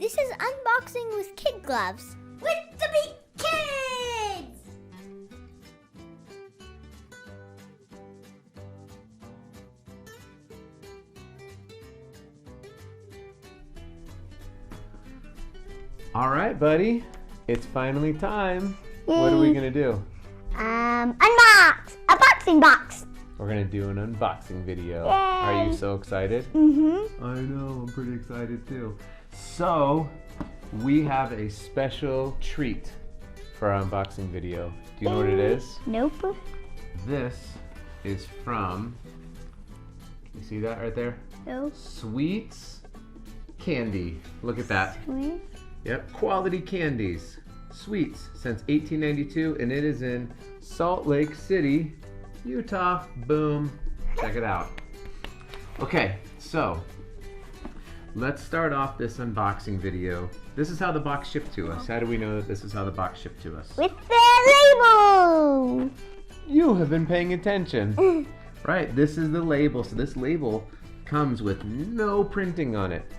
This is unboxing with kid gloves. With the big kids! All right, buddy. It's finally time. What are we gonna do? Unboxing box. We're gonna do an unboxing video. Yay. Are you so excited? Mm-hmm. I know, I'm pretty excited too. So, we have a special treat for our unboxing video. Do you know what it is? Nope. This is from, you see that right there? Nope. Sweets Candy. Look at that. Sweet. Yep, quality candies. Sweets since 1892, and it is in Salt Lake City, Utah. Boom. Check it out. Okay, so let's start off this unboxing video. This is how the box shipped to us. How do we know that this is how the box shipped to us? With the label. You have been paying attention. Right, this is the label. So this label comes with no printing on it.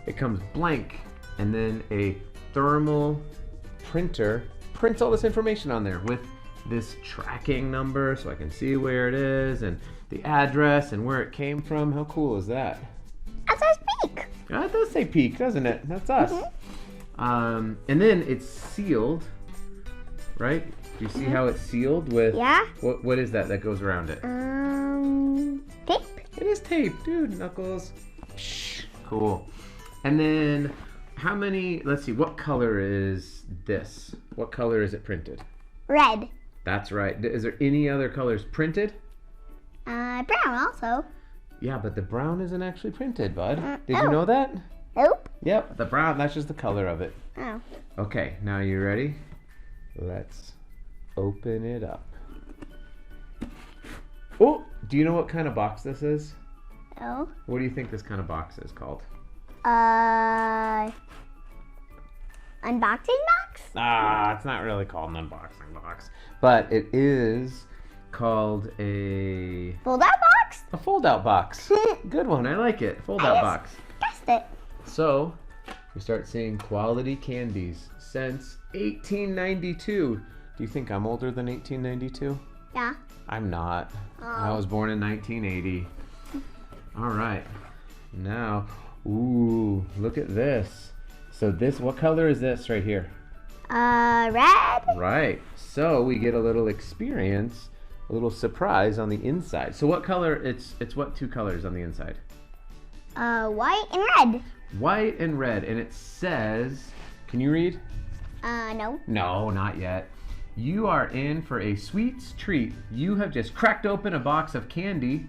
It comes blank, and then a thermal printer prints all this information on there with this tracking number so I can see where it is and the address and where it came from. How cool is that? That says peak. It does say peak, doesn't it? That's us. Mm-hmm. And then it's sealed, right? Do you see how it's sealed with? Yeah. What is that goes around it? Tape. It is tape, dude. Knuckles. Cool. And then how many? Let's see. What color is this? What color is it printed? Red. That's right. Is there any other colors printed? Brown also. Yeah, but the brown isn't actually printed, bud. Did oh. you know that? Nope. Yep, the brown, that's just the color of it. Oh. Okay, now you ready? Let's open it up. Oh, do you know what kind of box this is? No. What do you think this kind of box is called? Unboxing box? It's not really called an unboxing box, but it is called a Fold-out box? a fold-out box. Good one, I like it. Fold-out box. Guessed it. So, we start seeing quality candies since 1892. Do you think I'm older than 1892? Yeah. I'm not. Oh. I was born in 1980. All right. Now, ooh, look at this. So this, what color is this right here? Red. Right. So we get a little experience, a little surprise on the inside. So what color? It's what two colors on the inside? White and red. White and red, and it says, can you read? No. No, not yet. You are in for a sweet treat. You have just cracked open a box of candy.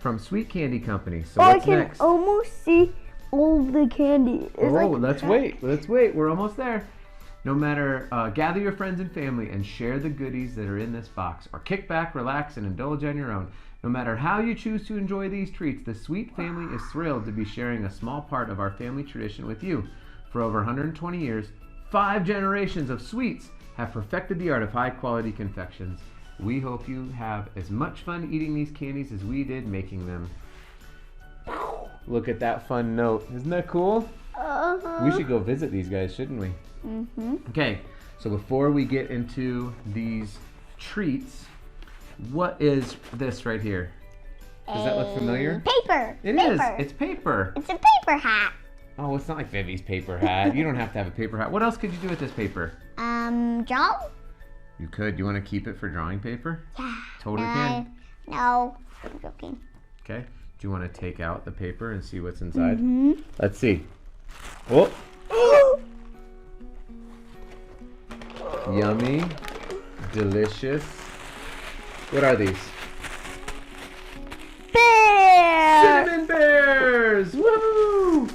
From Sweet Candy Company. So what's next? I can almost see all the candy. Let's wait. We're almost there. No matter, gather your friends and family and share the goodies that are in this box, or kick back, relax, and indulge on your own. No matter how you choose to enjoy these treats, the Sweet family is thrilled to be sharing a small part of our family tradition with you. For over 120 years, 5 generations of sweets have perfected the art of high-quality confections. We hope you have as much fun eating these candies as we did making them. Look at that fun note. Isn't that cool? We should go visit these guys, shouldn't we? Mm-hmm. Okay, so before we get into these treats, what is this right here? Does that look familiar? Paper. It is. It's paper. It's a paper hat. Oh, it's not like Vivi's paper hat. You don't have to have a paper hat. What else could you do with this paper? Draw? You could. You want to keep it for drawing paper? Yeah. Totally can. No. I'm joking. Okay. Do you want to take out the paper and see what's inside? Mm-hmm. Let's see. Oh! Yummy. Delicious. What are these? Bear! Cinammon Bears! Woo!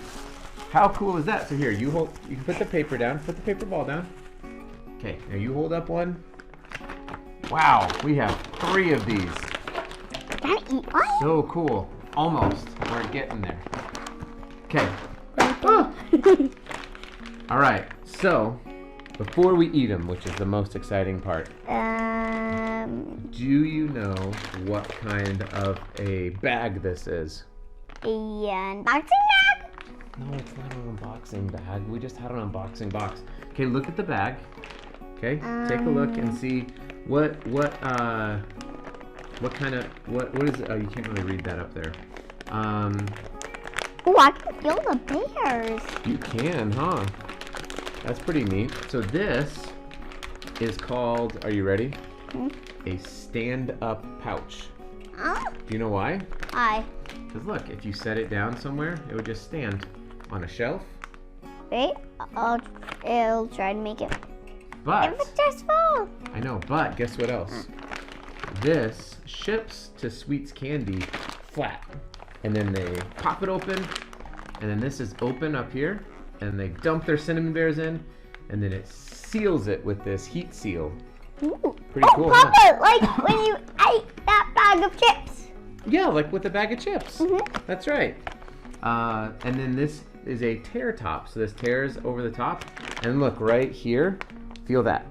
How cool is that? So here, you can put the paper down. Put the paper ball down. Okay, now you hold up one. Wow, we have 3 of these. Can I eat one? So cool. Almost. We're getting there. Okay. All right, so before we eat them, which is the most exciting part, do you know what kind of a bag this is? A unboxing bag? No, it's not an unboxing bag. We just had an unboxing box. Okay, look at the bag. Okay, take a look and see what kind of what is it? Oh, you can't really read that up there. Oh, I can feel the bears. You can, huh? That's pretty neat. So this is called, are you ready? A stand-up pouch. Do you know why? Why? Because look, if you set it down somewhere, it would just stand on a shelf. Wait, I'll try to make it. But If it just falls. I know, but guess what else? This ships to Sweets Candy flat. And then they pop it open, and then this is open up here, and they dump their Cinammon Bears in, and then it seals it with this heat seal. Ooh. Pretty cool, Papa, huh? like when you ate that bag of chips. Yeah, like with a bag of chips. Mhm. That's right. And then this is a tear top, so this tears over the top. And look, right here, feel that.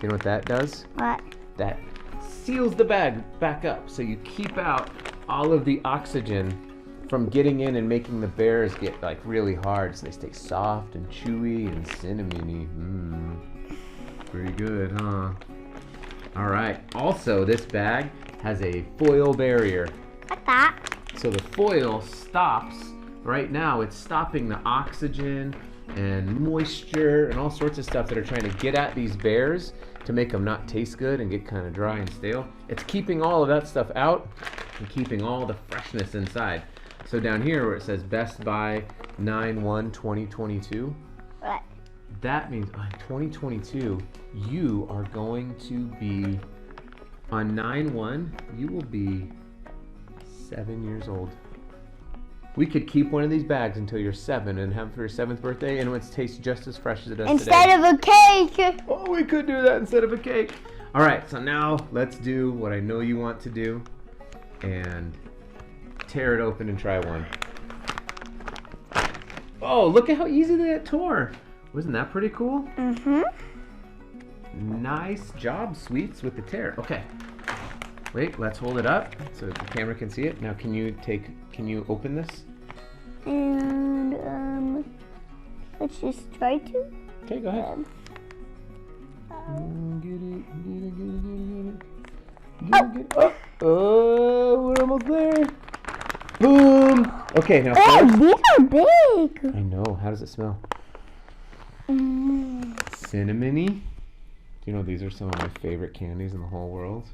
You know what that does? What? That seals the bag back up, so you keep out all of the oxygen from getting in and making the bears get like really hard, so they stay soft and chewy and cinnamony. Pretty good, huh? All right. Also, this bag has a foil barrier. Like that. So the foil stops. Right now, it's stopping the oxygen and moisture and all sorts of stuff that are trying to get at these bears to make them not taste good and get kind of dry and stale. It's keeping all of that stuff out and keeping all the freshness inside. So down here where it says Best Buy 9/1/2022, What? that means on 2022 you are going to be on 9/1. You will be 7 years old. We could keep one of these bags until you're 7 and have it for your 7th birthday, and it would taste just as fresh as it does Instead today. of a cake. Oh, we could do that instead of a cake. All right, so now let's do what I know you want to do and tear it open and try one. Oh, look at how easy that tore. Wasn't that pretty cool? Mm-hmm. Nice job, Sweets, with the tear. Okay. Wait, let's hold it up so the camera can see it. Now, can you open this? And let's just try to. Okay, go ahead. Get it. Oh, we're almost there. Boom. Okay, now Oh, first. these are big. I know. How does it smell? Cinnamony. Do you know these are some of my favorite candies in the whole world?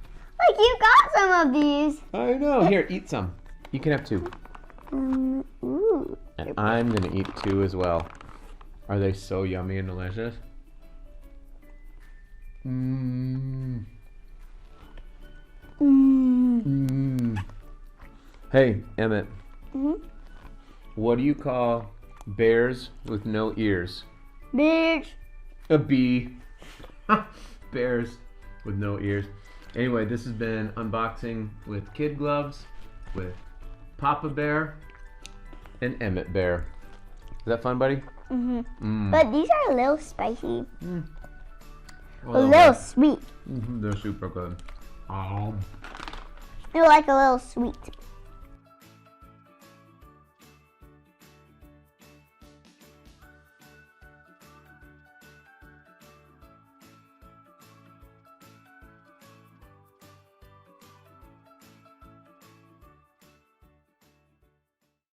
Like you got some of these. I know. Here, eat some. You can have 2. Ooh. And I'm gonna eat 2 as well. Are they so yummy and delicious? Hey, Emmett. What do you call bears with no ears? Bears. A bee. Bears with no ears. Anyway, this has been unboxing with Kid Gloves, with Papa Bear, and Emmet Bear. Is that fun, buddy? But these are a little spicy. Well, A little sweet. They're super good. They're like a little sweet.